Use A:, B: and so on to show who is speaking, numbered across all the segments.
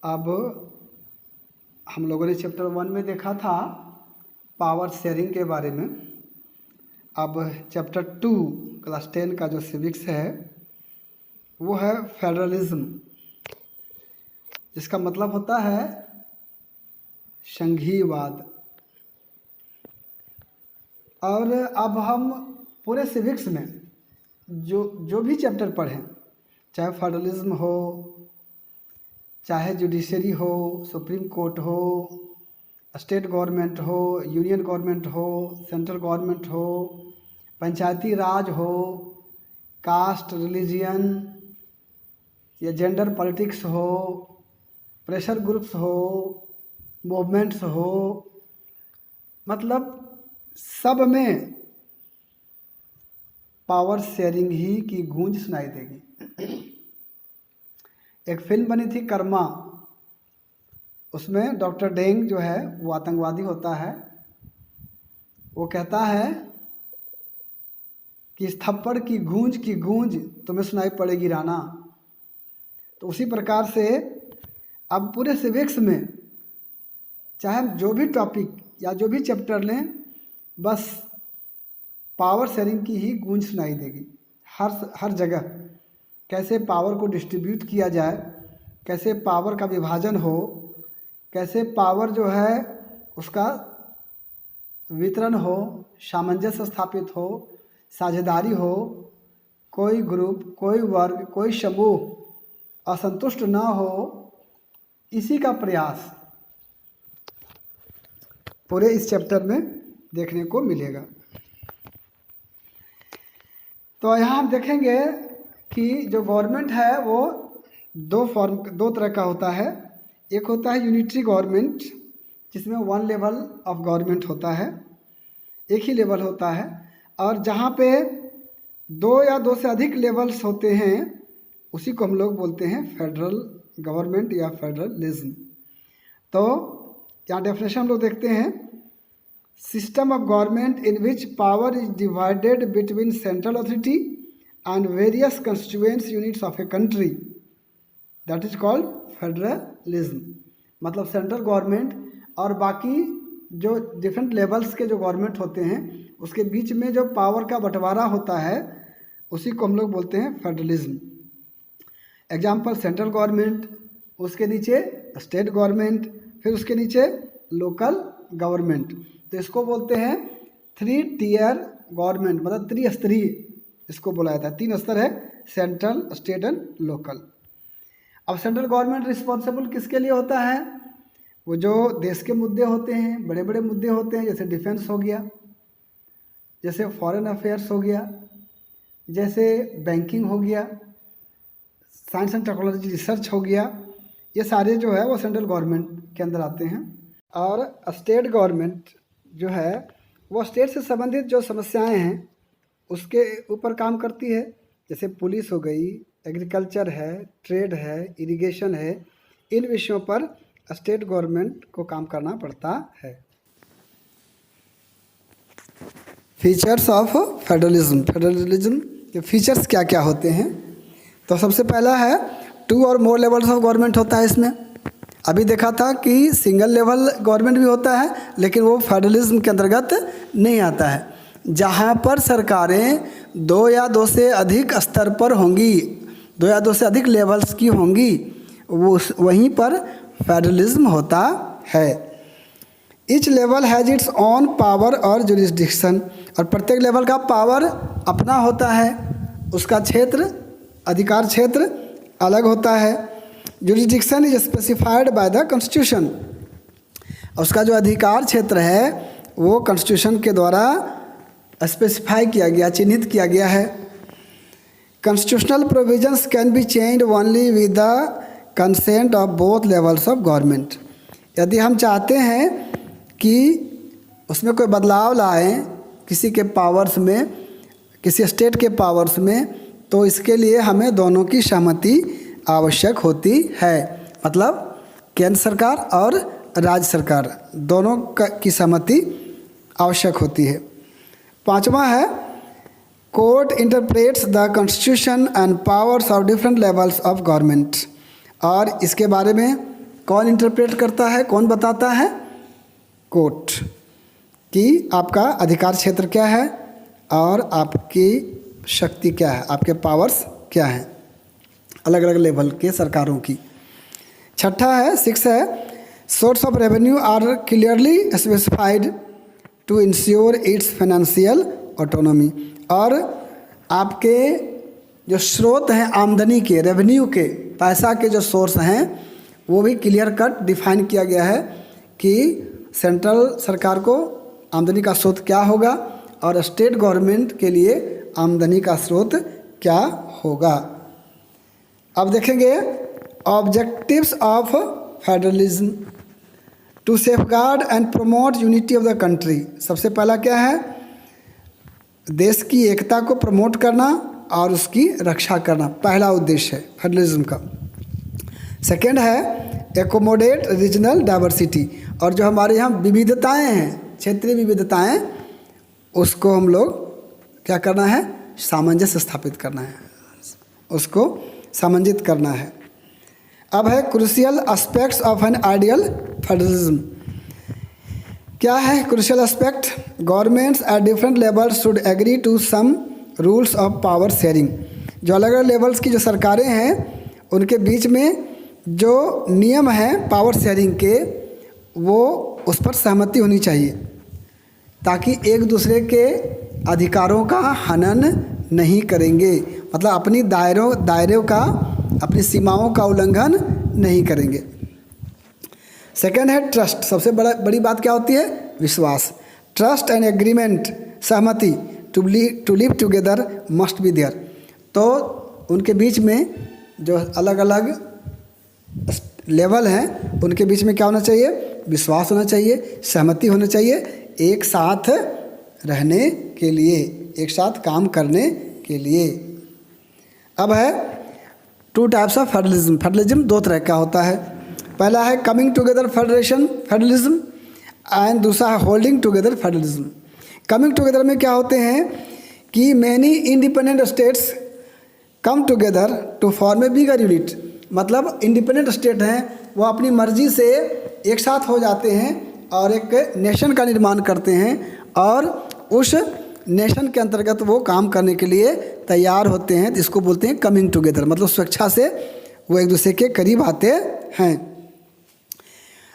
A: अब हम लोगों ने चैप्टर 1 में देखा था पावर शेयरिंग के बारे में। अब चैप्टर 2 क्लास 10 का जो सिविक्स है वो है फेडरलिज्म, जिसका मतलब होता है संघीयवाद। और अब हम पूरे सिविक्स में जो भी चैप्टर पढ़ें, चाहे फेडरलिज्म हो, चाहे जुडिशरी हो, सुप्रीम कोर्ट हो, स्टेट गवर्नमेंट हो, यूनियन गवर्नमेंट हो, सेंट्रल गवर्नमेंट हो, पंचायती राज हो, कास्ट, रिलीजियन या जेंडर पॉलिटिक्स हो, प्रेशर ग्रुप्स हो, मूवमेंट्स हो, मतलब सब में पावर शेयरिंग ही की गूंज सुनाई देगी। एक फिल्म बनी थी कर्मा, उसमें डॉक्टर डेंग जो है वो आतंकवादी होता है। वो कहता है कि इस थप्पड़ की गूंज तुम्हें सुनाई पड़ेगी राना। तो उसी प्रकार से अब पूरे सिविक्स में चाहे हम जो भी टॉपिक या जो भी चैप्टर लें, बस पावर शेयरिंग की ही गूंज सुनाई देगी हर जगह। कैसे पावर को डिस्ट्रीब्यूट किया जाए, कैसे पावर का विभाजन हो, कैसे पावर जो है उसका वितरण हो, सामंजस्य स्थापित हो, साझेदारी हो, कोई ग्रुप, कोई वर्ग, कोई समूह असंतुष्ट ना हो, इसी का प्रयास पूरे इस चैप्टर में देखने को मिलेगा। तो यहाँ हम देखेंगे कि जो गवर्नमेंट है वो दो तरह का होता है। एक होता है यूनिटरी गवर्नमेंट, जिसमें वन लेवल ऑफ गवर्नमेंट होता है, एक ही लेवल होता है। और जहाँ पे दो या दो से अधिक लेवल्स होते हैं उसी को हम लोग बोलते हैं फेडरल गवर्नमेंट या फेडरलिज्म। तो यहाँ डेफिनेशन हम लोग देखते हैं, system of government in which power is divided between central authority and various constituents units of a country, that is called federalism. मतलब सेंट्रल गवर्नमेंट और बाकी जो डिफरेंट लेवल्स के जो गवर्नमेंट होते हैं उसके बीच में जो पावर का बंटवारा होता है उसी को हम लोग बोलते हैं फेडरलिज्म। एग्जाम्पल सेंट्रल गवर्नमेंट, उसके नीचे स्टेट गवर्नमेंट, फिर उसके नीचे लोकल गवर्नमेंट। तो इसको बोलते हैं 3 टियर गवर्नमेंट, मतलब त्रिस्तरीय इसको बोला जाता है। 3 स्तर है, सेंट्रल, स्टेट एंड लोकल। अब सेंट्रल गवर्नमेंट रिस्पॉन्सिबल किसके लिए होता है? वो जो देश के मुद्दे होते हैं, बड़े बड़े मुद्दे होते हैं, जैसे डिफेंस हो गया, जैसे फॉरेन अफेयर्स हो गया, जैसे बैंकिंग हो गया, साइंस एंड टेक्नोलॉजी रिसर्च हो गया, ये सारे जो है वो सेंट्रल गवर्नमेंट के अंदर आते हैं। और स्टेट गवर्नमेंट जो है वो स्टेट से संबंधित जो समस्याएं हैं उसके ऊपर काम करती है, जैसे पुलिस हो गई, एग्रीकल्चर है, ट्रेड है, इरिगेशन है। इन विषयों पर स्टेट गवर्नमेंट को काम करना पड़ता है। Features of federalism. फेडरलिज्म के फीचर्स क्या क्या होते हैं? तो सबसे पहला है 2 और मोर लेवल्स ऑफ गवर्नमेंट होता है इसमें। अभी देखा था कि सिंगल लेवल गवर्नमेंट भी होता है, लेकिन वो फेडरलिज्म के अंतर्गत नहीं आता है। जहाँ पर सरकारें 2 या 2 से अधिक स्तर पर होंगी, 2 या 2 से अधिक लेवल्स की होंगी, वो वहीं पर फेडरलिज्म होता है। Each level has its own power और जुरिस्डिक्शन, और प्रत्येक लेवल का पावर अपना होता है, उसका क्षेत्र, अधिकार क्षेत्र अलग होता है। Jurisdiction is specified by the constitution, उसका जो अधिकार क्षेत्र है वो कॉन्स्टिट्यूशन के द्वारा स्पेसिफाई किया गया, चिन्हित किया गया है। Constitutional provisions can be changed only with the consent of both levels of government. यदि हम चाहते हैं कि उसमें कोई बदलाव लाएं किसी के पावर्स में, किसी स्टेट के पावर्स में, तो इसके लिए हमें दोनों की सहमति आवश्यक होती है। मतलब केंद्र सरकार और राज्य सरकार दोनों की सहमति आवश्यक होती है। 5वां है court interprets the constitution and powers of different levels of government, और इसके बारे में कौन इंटरप्रेट करता है, कौन बताता है? कोर्ट। कि आपका अधिकार क्षेत्र क्या है और आपकी शक्ति क्या है, आपके पावर्स क्या हैं, अलग अलग लेवल के सरकारों की। छठा है, 6 है, source of revenue are clearly specified to ensure its financial autonomy. और आपके जो स्रोत हैं आमदनी के, रेवेन्यू के, पैसा के जो सोर्स हैं वो भी क्लियर कट डिफाइन किया गया है कि सेंट्रल सरकार को आमदनी का स्रोत क्या होगा और स्टेट गवर्नमेंट के लिए आमदनी का स्रोत क्या होगा। अब देखेंगे objectives of federalism to safeguard and promote unity of the country. सबसे पहला क्या है? देश की एकता को प्रमोट करना और उसकी रक्षा करना, पहला उद्देश्य है फेडरलिज्म का। सेकेंड है एकोमोडेट रीजनल डाइवर्सिटी, और जो हमारे यहाँ विविधताएं हैं, क्षेत्रीय विविधताएं, उसको हम लोग क्या करना है? सामंजस्य स्थापित करना है, उसको सामंजित करना है। अब है crucial aspects of an ideal federalism. क्या है crucial aspect? Governments at different levels should agree to some rules of power sharing. जो अलग अलग लेवल्स की जो सरकारें हैं उनके बीच में जो नियम हैं पावर शेयरिंग के, वो उस पर सहमति होनी चाहिए ताकि एक दूसरे के अधिकारों का हनन नहीं करेंगे, मतलब अपनी दायरों का, अपनी सीमाओं का उल्लंघन नहीं करेंगे। सेकेंड है ट्रस्ट। सबसे बड़ी बात क्या होती है? विश्वास। ट्रस्ट एंड एग्रीमेंट, सहमति, to live together must be there. तो उनके बीच में जो अलग अलग लेवल हैं उनके बीच में क्या होना चाहिए? विश्वास होना चाहिए, सहमति होना चाहिए, एक साथ रहने के लिए, एक साथ काम करने के लिए। अब है 2 टाइप्स ऑफ फेडरलिज्म। फेडरलिज्म 2 तरह का होता है। पहला है कमिंग टुगेदर फेडरलिज्म एंड दूसरा है holding together federalism. Coming together में क्या होते हैं कि many independent states come together to form a bigger unit. मतलब इंडिपेंडेंट स्टेट हैं वो अपनी मर्जी से एक साथ हो जाते हैं और एक नेशन का निर्माण करते हैं और उस नेशन के अंतर्गत वो काम करने के लिए तैयार होते हैं। इसको बोलते हैं कमिंग टुगेदर, मतलब स्वेच्छा से वो एक दूसरे के करीब आते हैं।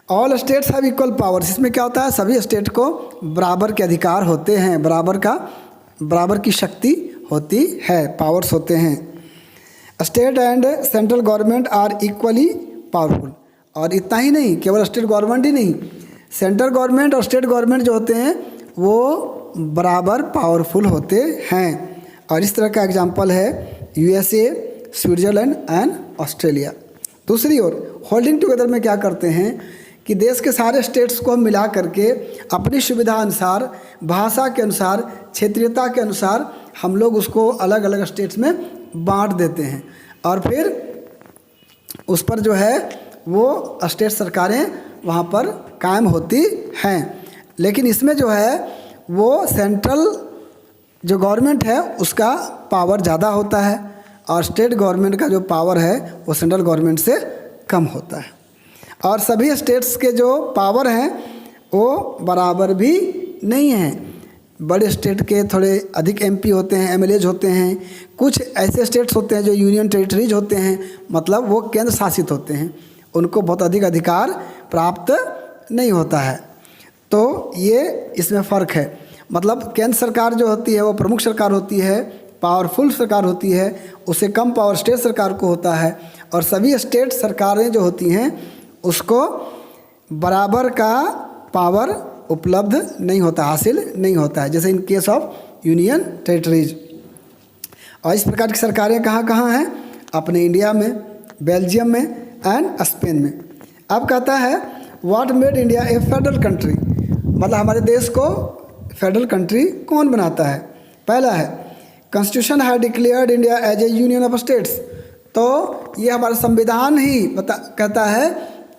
A: All states have equal powers. इसमें क्या होता है? सभी स्टेट को बराबर के अधिकार होते हैं, बराबर की शक्ति होती है, पावर्स होते हैं। State and central government are equally powerful. और इतना ही नहीं, केवल स्टेट गवर्नमेंट ही नहीं, सेंट्रल गवर्नमेंट और स्टेट गवर्नमेंट जो होते हैं वो बराबर पावरफुल होते हैं। और इस तरह का एग्जांपल है USA, स्विट्ज़रलैंड एंड ऑस्ट्रेलिया। दूसरी ओर होल्डिंग टुगेदर में क्या करते हैं कि देश के सारे स्टेट्स को मिला करके अपनी सुविधा अनुसार, भाषा के अनुसार, क्षेत्रीयता के अनुसार हम लोग उसको अलग अलग स्टेट्स में बांट देते हैं और फिर उस पर जो है वो स्टेट सरकारें वहाँ पर कायम होती हैं। लेकिन इसमें जो है वो सेंट्रल जो गवर्नमेंट है उसका पावर ज़्यादा होता है और स्टेट गवर्नमेंट का जो पावर है वो सेंट्रल गवर्नमेंट से कम होता है। और सभी स्टेट्स के जो पावर हैं वो बराबर भी नहीं हैं। बड़े स्टेट के थोड़े अधिक MP होते हैं, MLAs होते हैं। कुछ ऐसे स्टेट्स होते हैं जो यूनियन टेरिटरीज होते हैं, मतलब वो केंद्र शासित होते हैं, उनको बहुत अधिक अधिकार प्राप्त नहीं होता है। तो ये इसमें फ़र्क है। मतलब केंद्र सरकार जो होती है वो प्रमुख सरकार होती है, पावरफुल सरकार होती है, उससे कम पावर स्टेट सरकार को होता है। और सभी स्टेट सरकारें जो होती हैं उसको बराबर का पावर उपलब्ध नहीं होता, हासिल नहीं होता है, जैसे इन केस ऑफ यूनियन टेरिटरीज। और इस प्रकार की सरकारें कहाँ कहाँ हैं? अपने इंडिया में, बेल्जियम में एंड स्पेन में। अब कहता है what made India A federal country, मतलब हमारे देश को फेडरल कंट्री कौन बनाता है? पहला है कॉन्स्टिट्यूशन है declared India as a union of states. तो ये हमारा संविधान ही कहता है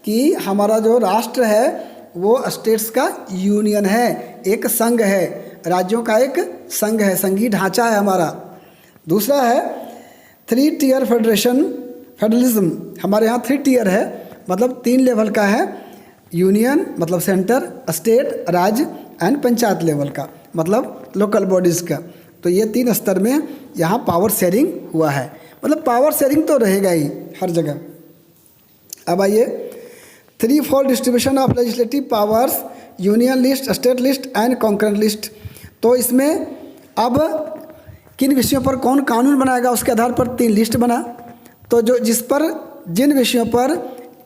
A: कि हमारा जो राष्ट्र है वो स्टेट्स का यूनियन है, एक संघ है, राज्यों का एक संघ है, संघीय ढांचा है हमारा। दूसरा है 3 टियर फेडरलिज्म। हमारे यहाँ 3 टियर है, मतलब 3 लेवल का है, यूनियन मतलब सेंटर, स्टेट राज्य एंड पंचायत लेवल का मतलब लोकल बॉडीज़ का। तो ये 3 स्तर में यहाँ पावर शेयरिंग हुआ है। मतलब पावर शेयरिंग तो रहेगा ही हर जगह। अब आइए 3-4 distribution of legislative powers, union list, state list and concurrent list. तो इसमें अब किन विषयों पर कौन कानून बनाएगा उसके आधार पर 3 लिस्ट बना। तो जिन विषयों पर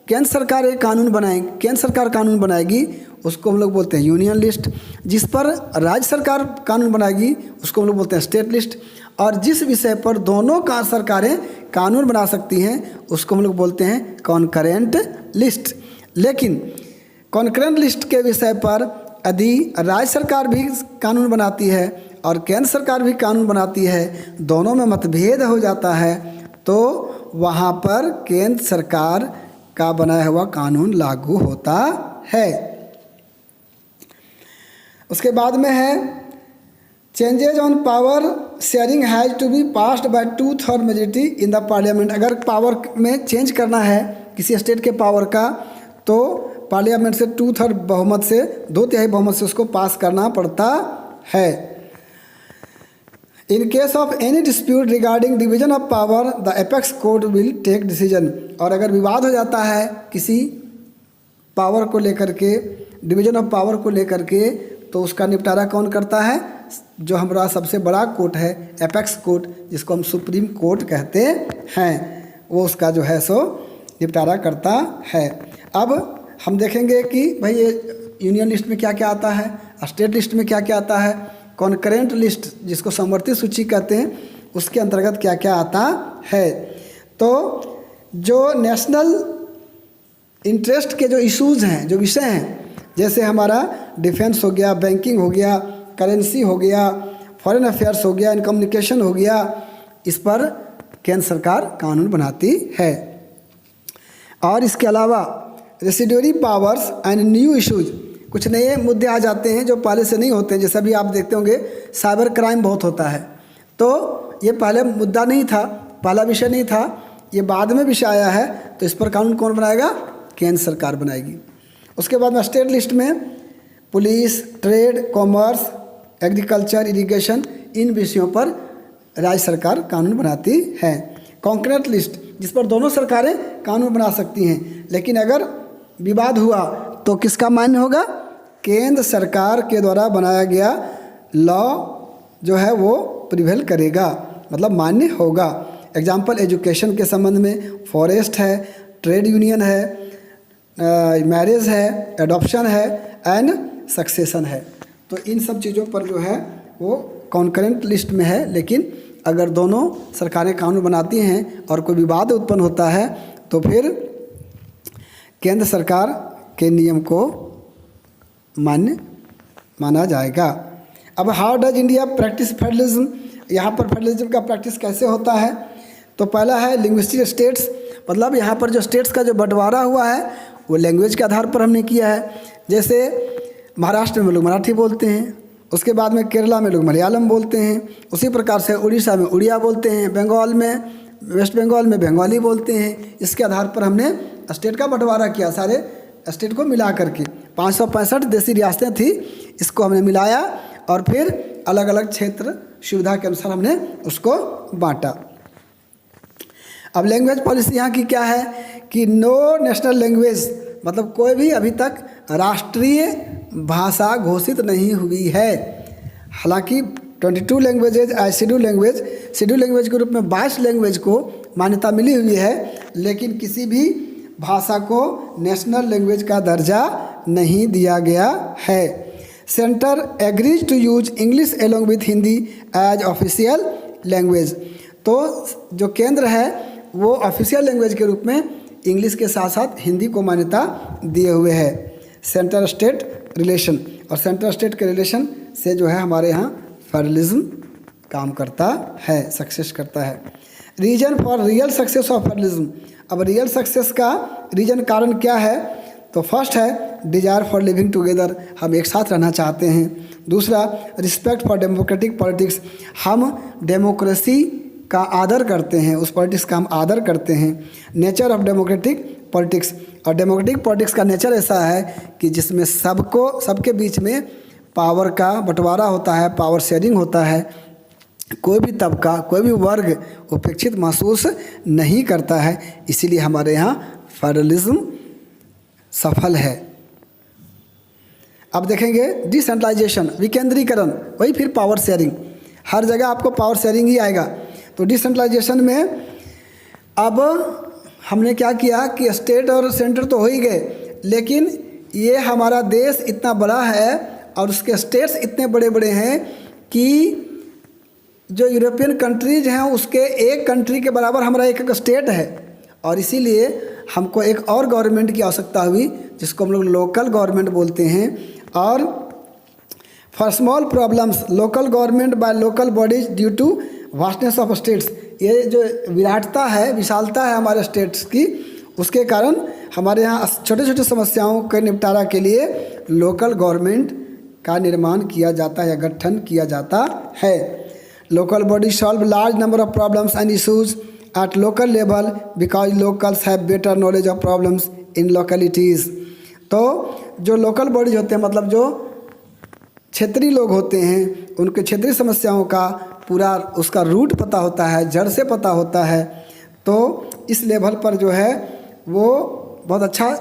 A: केंद्र सरकार केंद्र सरकार कानून बनाएगी उसको हम लोग बोलते हैं यूनियन लिस्ट। जिस पर राज्य सरकार कानून बनाएगी उसको हम लोग बोलते हैं स्टेट लिस्ट। और जिस विषय पर दोनों का सरकारें कानून बना सकती हैं उसको हम लोग बोलते हैं कॉन्करेंट लिस्ट। लेकिन कॉन्करेंट लिस्ट के विषय पर यदि राज्य सरकार भी कानून बनाती है और केंद्र सरकार भी कानून बनाती है, दोनों में मतभेद हो जाता है, तो वहाँ पर केंद्र सरकार का बनाया हुआ कानून लागू होता है। उसके बाद में है changes on power sharing has to be passed by 2/3 majority in the parliament. अगर पावर में चेंज करना है किसी स्टेट के पावर का तो पार्लियामेंट से 2/3 बहुमत से 2/3 बहुमत से उसको पास करना पड़ता है। In case of any dispute regarding division of power the apex court will take decision. और अगर विवाद हो जाता है किसी पावर को लेकर के, डिवीजन ऑफ पावर को लेकर के, तो उसका निपटारा कौन करता है? जो हमारा सबसे बड़ा कोर्ट है एपेक्स कोर्ट, जिसको हम सुप्रीम कोर्ट कहते हैं, वो उसका जो है सो निपटारा करता है। अब हम देखेंगे कि भाई ये यूनियन लिस्ट में क्या क्या आता है, स्टेट लिस्ट में क्या क्या आता है, कॉन्करेंट लिस्ट जिसको समवर्ती सूची कहते हैं उसके अंतर्गत क्या क्या आता है। तो जो नेशनल इंटरेस्ट के जो इश्यूज़ हैं, जो विषय हैं, जैसे हमारा डिफेंस हो गया, बैंकिंग हो गया, करेंसी हो गया, फॉरेन अफेयर्स हो गया, इन कम्युनिकेशन हो गया, इस पर केंद्र सरकार कानून बनाती है। और इसके अलावा residuary powers and new issues, कुछ नए मुद्दे आ जाते हैं जो पहले से नहीं होते हैं। जैसे अभी आप देखते होंगे साइबर क्राइम बहुत होता है, तो ये पहले मुद्दा नहीं था, पहला विषय नहीं था, ये बाद में विषय आया है, तो इस पर कानून कौन बनाएगा? केंद्र सरकार बनाएगी। उसके बाद में स्टेट लिस्ट में police, trade, commerce, agriculture, irrigation, इन विषयों पर राज्य सरकार कानून बनाती है। कॉन्करेंट लिस्ट जिस पर दोनों सरकारें कानून बना सकती हैं, लेकिन अगर विवाद हुआ तो किसका मान्य होगा? केंद्र सरकार के द्वारा बनाया गया लॉ जो है वो प्रिवेल करेगा, मतलब मान्य होगा। एग्जाम्पल एजुकेशन के संबंध में फॉरेस्ट है, ट्रेड यूनियन है, मैरिज है, एडॉप्शन है एंड सक्सेशन है। तो इन सब चीज़ों पर जो है वो कॉन्करेंट लिस्ट में है। लेकिन अगर दोनों सरकारें कानून बनाती हैं और कोई विवाद उत्पन्न होता है तो फिर केंद्र सरकार के नियम को मान्य माना जाएगा। अब how does India practice federalism? यहाँ पर फेडरलिज्म का प्रैक्टिस कैसे होता है? तो पहला है लिंग्विस्टिक स्टेट्स, मतलब यहाँ पर जो स्टेट्स का जो बंटवारा हुआ है वो लैंग्वेज के आधार पर हमने किया है। जैसे महाराष्ट्र में लोग मराठी बोलते हैं, उसके बाद में केरला में लोग मलयालम बोलते हैं, उसी प्रकार से उड़ीसा में उड़िया बोलते हैं, बंगाल में, वेस्ट बंगाल में बंगाली बोलते हैं। इसके आधार पर हमने स्टेट का बंटवारा किया, सारे स्टेट को मिला करके 565 देशी रियासतें थी, इसको हमने मिलाया और फिर अलग अलग क्षेत्र सुविधा के अनुसार हमने उसको बांटा। अब लैंग्वेज पॉलिसी यहाँ की क्या है कि नो नेशनल लैंग्वेज, मतलब कोई भी अभी तक राष्ट्रीय भाषा घोषित नहीं हुई है। हालांकि 22 लैंग्वेजेज एज शेड्यूल लैंग्वेज के रूप में 22 लैंग्वेज को मान्यता मिली हुई है, लेकिन किसी भी भाषा को नेशनल लैंग्वेज का दर्जा नहीं दिया गया है। Centre agrees to use English along with Hindi as official language. तो जो केंद्र है वो ऑफिशियल लैंग्वेज के रूप में इंग्लिश के साथ साथ हिंदी को मान्यता दिए हुए है। सेंटर स्टेट रिलेशन, और सेंटर स्टेट के रिलेशन से जो है हमारे यहाँ फेडरलिज्म काम करता है, सक्सेस करता है। Reason for real success of federalism, अब रियल सक्सेस का रीजन कारण क्या है? तो फर्स्ट है डिजायर फॉर लिविंग टुगेदर, हम एक साथ रहना चाहते हैं। दूसरा रिस्पेक्ट फॉर डेमोक्रेटिक पॉलिटिक्स, हम डेमोक्रेसी का आदर करते हैं, उस पॉलिटिक्स का हम आदर करते हैं। Nature of democratic politics. और डेमोक्रेटिक पॉलिटिक्स का नेचर ऐसा है कि जिसमें सबके बीच में पावर का बंटवारा होता है, पावर शेयरिंग होता है। कोई भी तबका, कोई भी वर्ग उपेक्षित महसूस नहीं करता है। इसीलिए हमारे यहाँ फेडरलिज्म सफल है। अब देखेंगे डिसेंट्रलाइजेशन, विकेंद्रीकरण, वही फिर पावर शेयरिंग। हर जगह आपको पावर शेयरिंग ही आएगा। तो डिसेंट्रलाइजेशन में अब हमने क्या किया कि स्टेट और सेंटर तो हो ही गए, लेकिन ये हमारा देश इतना बड़ा है और उसके स्टेट्स इतने बड़े बड़े हैं कि जो यूरोपियन कंट्रीज हैं उसके एक कंट्री के बराबर हमारा एक स्टेट है। और इसीलिए हमको एक और गवर्नमेंट की आवश्यकता हुई, जिसको हम लोग लोकल गवर्नमेंट बोलते हैं। और for small problems local government by local bodies due to vastness of states, ये जो विराटता है, विशालता है हमारे स्टेट्स की, उसके कारण हमारे यहाँ छोटे छोटे समस्याओं के निपटारा के लिए लोकल गवर्नमेंट का निर्माण किया जाता है या गठन किया जाता है। Local body solve large number of problems and issues at local level because locals have better knowledge of problems in localities। तो जो लोकल बॉडीज होते हैं, मतलब जो क्षेत्रीय लोग होते हैं, उनके क्षेत्रीय समस्याओं का पूरा उसका रूट पता होता है, जड़ से पता होता है। तो इस लेवल पर जो है वो बहुत अच्छा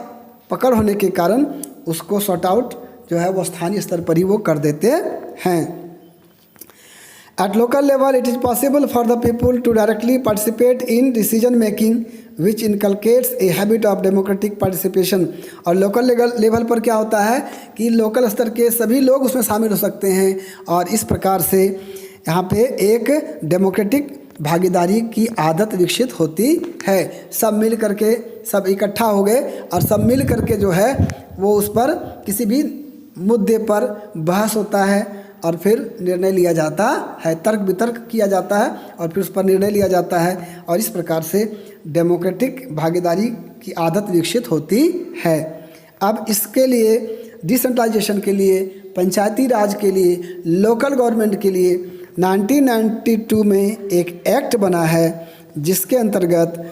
A: पकड़ होने के कारण उसको सॉर्ट आउट जो है वो स्थानीय स्तर पर ही वो कर देते हैं। At local level, it is possible for the people to directly participate in decision making, which inculcates a habit of democratic participation। और लोकल लेवल पर क्या होता है कि लोकल स्तर के सभी लोग उसमें शामिल हो सकते हैं और इस प्रकार से यहाँ पे एक डेमोक्रेटिक भागीदारी की आदत विकसित होती है। सब मिल करके, सब इकट्ठा हो गए और सब मिल करके जो है वो उस पर किसी भी मुद्दे पर बहस होता है और फिर निर्णय लिया जाता है, तर्क वितर्क किया जाता है और फिर उस पर निर्णय लिया जाता है। और इस प्रकार से डेमोक्रेटिक भागीदारी की आदत विकसित होती है। अब इसके लिए डिसेंट्रलाइजेशन के लिए, पंचायती राज के लिए, लोकल गवर्नमेंट के लिए 1992 में एक एक्ट बना है, जिसके अंतर्गत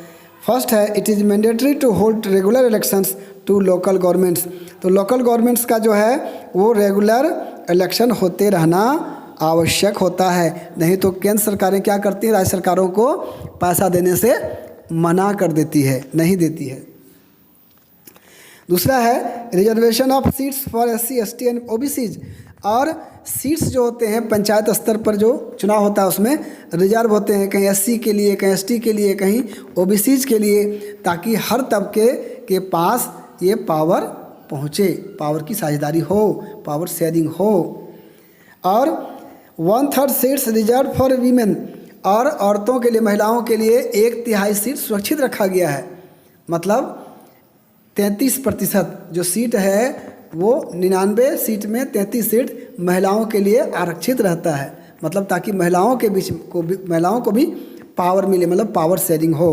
A: फर्स्ट है it is mandatory to hold regular elections to local governments. तो लोकल गवर्नमेंट्स का जो है वो रेगुलर इलेक्शन होते रहना आवश्यक होता है, नहीं तो केंद्र सरकारें क्या करती हैं, राज्य सरकारों को पैसा देने से मना कर देती है, नहीं देती है। दूसरा है reservation of seats for SC, ST and OBCs। और सीट्स जो होते हैं पंचायत स्तर पर जो चुनाव होता है उसमें रिजर्व होते हैं, कहीं SC के लिए, कहीं ST के लिए, कहीं OBCs के लिए, ताकि हर तबके के पास ये पावर पहुँचे, पावर की साझेदारी हो, पावर शेयरिंग हो। और 1/3 सीट्स रिजर्व फॉर वीमेन, और औरतों के लिए, महिलाओं के लिए 1/3 सीट सुरक्षित रखा गया है। मतलब 33% जो सीट है वो 99 सीट में 33 सीट महिलाओं के लिए आरक्षित रहता है, मतलब ताकि महिलाओं को भी पावर मिले, मतलब पावर शेयरिंग हो।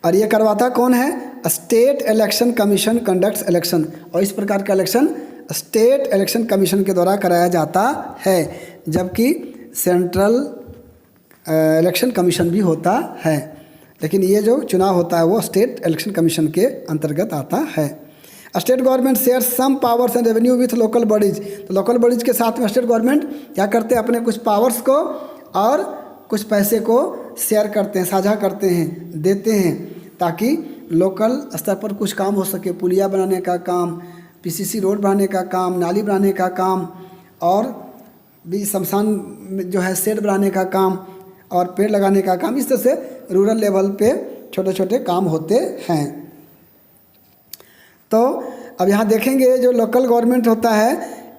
A: और ये करवाता कौन है? State election commission conducts election. और इस प्रकार का इलेक्शन स्टेट इलेक्शन कमीशन के द्वारा कराया जाता है, जबकि सेंट्रल इलेक्शन कमीशन भी होता है, लेकिन ये जो चुनाव होता है वो स्टेट इलेक्शन कमीशन के अंतर्गत आता है। State government share some powers and revenue with local bodies. तो लोकल बॉडीज के साथ में स्टेट गवर्नमेंट क्या करते हैं, अपने कुछ पावर्स को और कुछ पैसे को शेयर करते हैं, साझा करते हैं, देते हैं, ताकि लोकल स्तर पर कुछ काम हो सके। पुलिया बनाने का काम, PCC रोड बनाने का काम, नाली बनाने का काम, और भी शमशान जो है शेड बनाने का काम और पेड़ लगाने का काम। इस तरह से रूरल लेवल पे छोटे छोटे काम होते हैं। तो अब यहाँ देखेंगे जो लोकल गवर्नमेंट होता है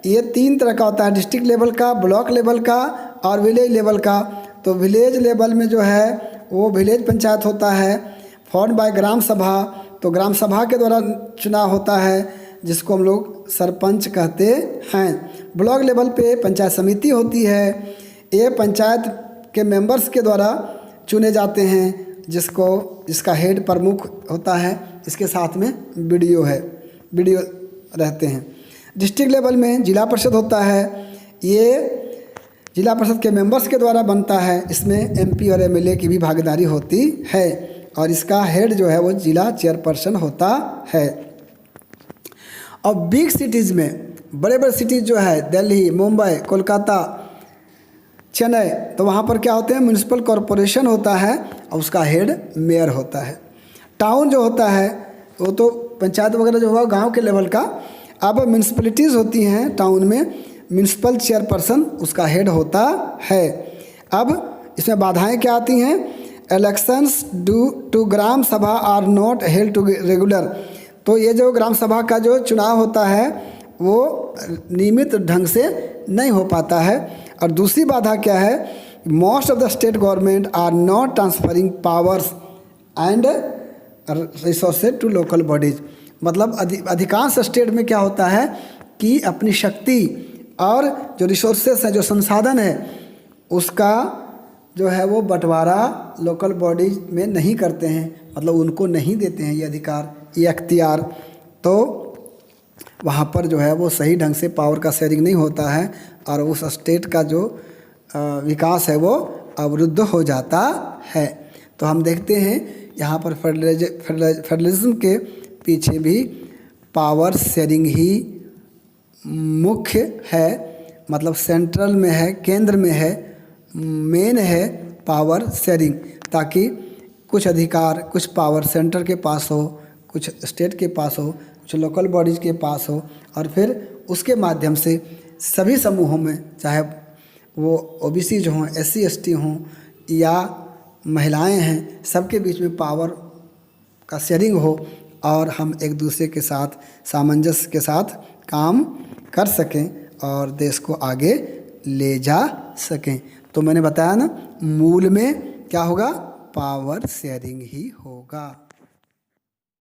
A: ये 3 तरह का होता है, डिस्ट्रिक्ट लेवल का, ब्लॉक लेवल का और विलेज लेवल का। तो विलेज लेवल में जो है वो विलेज पंचायत होता है, फॉर्म बाय ग्राम सभा। तो ग्राम सभा के द्वारा चुनाव होता है, जिसको हम लोग सरपंच कहते हैं। ब्लॉक लेवल पे पंचायत समिति होती है, ये पंचायत के मेंबर्स के द्वारा चुने जाते हैं, जिसका हेड प्रमुख होता है, इसके साथ में BDO रहते हैं। डिस्ट्रिक्ट लेवल में जिला परिषद होता है, ये जिला परिषद के मेंबर्स के द्वारा बनता है, इसमें MP और MLA की भी भागीदारी होती है। और इसका हेड जो है वो जिला चेयरपर्सन होता है। और बिग सिटीज़ में, बड़े बड़े सिटीज़ जो है दिल्ली, मुंबई, कोलकाता, चेन्नई, तो वहाँ पर क्या होते हैं, म्यूनिसिपल कॉरपोरेशन होता है और उसका हेड मेयर होता है। टाउन जो होता है वो तो पंचायत वगैरह जो हुआ गांव के लेवल का। अब म्यूनिसिपलिटीज़ होती हैं टाउन में, म्यूनिसिपल चेयरपर्सन उसका हेड होता है। अब इसमें बाधाएं क्या आती हैं, elections due to gram sabha are not held to regular. तो ये जो ग्राम सभा का जो चुनाव होता है वो नियमित ढंग से नहीं हो पाता है। और दूसरी बाधा क्या है, most of the state government are not transferring powers and resources to local bodies. मतलब अधिकांश स्टेट में क्या होता है कि अपनी शक्ति और जो रिसोर्सेस है, जो संसाधन है, उसका जो है वो बंटवारा लोकल बॉडीज में नहीं करते हैं, मतलब उनको नहीं देते हैं ये अधिकार, ये अख्तियार। तो वहाँ पर जो है वो सही ढंग से पावर का शेयरिंग नहीं होता है और उस स्टेट का जो विकास है वो अवरुद्ध हो जाता है। तो हम देखते हैं यहाँ पर फेडरलिज्म के पीछे भी पावर शेयरिंग ही मुख्य है, मतलब सेंट्रल में है, केंद्र में है, मेन है पावर शेयरिंग, ताकि कुछ अधिकार, कुछ पावर सेंटर के पास हो, कुछ स्टेट के पास हो, कुछ लोकल बॉडीज़ के पास हो, और फिर उसके माध्यम से सभी समूहों में, चाहे वो ओबीसी जो हों, एससी एसटी हों या महिलाएं हैं, सबके बीच में पावर का शेयरिंग हो और हम एक दूसरे के साथ सामंजस्य के साथ काम कर सकें और देश को आगे ले जा सकें। तो मैंने बताया ना, मूल में क्या होगा, पावर शेयरिंग ही होगा।